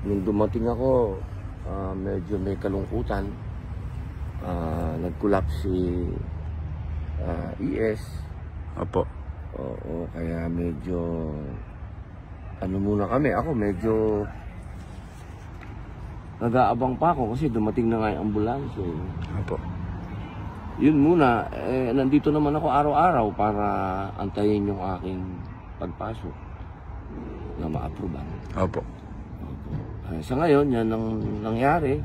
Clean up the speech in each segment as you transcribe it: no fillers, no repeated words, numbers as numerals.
nung dumating ako, medyo may kalungkutan. Nag-collapse si ES. Opo. Oo, kaya medyo ano muna kami. Ako medyo nag-aabang pa ako kasi dumating na nga yung ambulansya. Opo. Yun muna, nandito naman ako araw-araw para antayin yung aking pagpasok na ma-approvean. Opo. Sa ngayon, yan ang nangyari.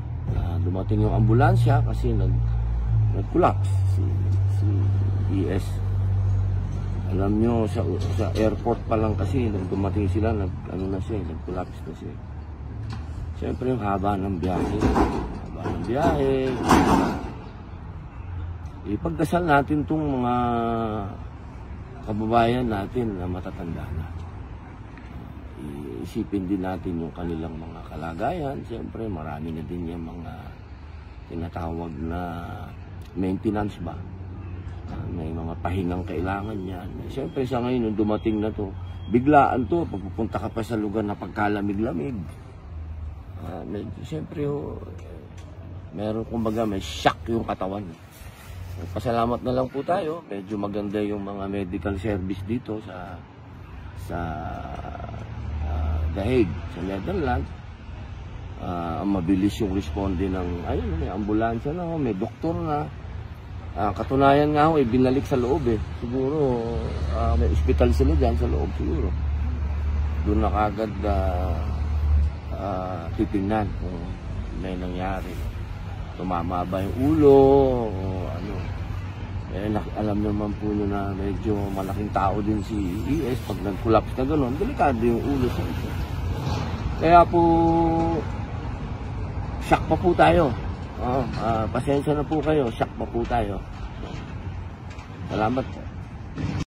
Dumating yung ambulansya kasi nag-collapse si ES. Alam nyo, sa airport pa lang kasi, nang dumating sila, nag-collapse na siya. Siyempre, yung haba ng biyahe. Ipagdasal natin itong mga kababayan natin na matatanda na. Isipin din natin yung kanilang mga kalagayan. Siyempre, marami na din yung mga tinatawag na maintenance ba. May mga pahingang kailangan yan. Siyempre, sa ngayon, nung dumating na to, biglaan to, pagpupunta ka pa sa lugar na pagkalamig-lamig. Siyempre, meron kumbaga, may shock yung katawan. Pasalamat na lang po tayo. Medyo maganda yung mga medical service dito sa The Hague, sa Netherlands. Mabilis yung responde ng, ayun, may ambulansya na, may doktor na. Katunayan nga ako, binalik sa loob eh. Siguro, may ospital sila dyan sa loob siguro. Doon na kagad titingnan kung may nangyari. Tumama ba yung ulo o ano. Alam naman po nyo na medyo malaking tao din si ES. Pag nag-collapse na gano'n, delikado yung ulo sa ito. Kaya po, shock pa po tayo. Pasensya na po kayo, shock pa po tayo. Salamat po.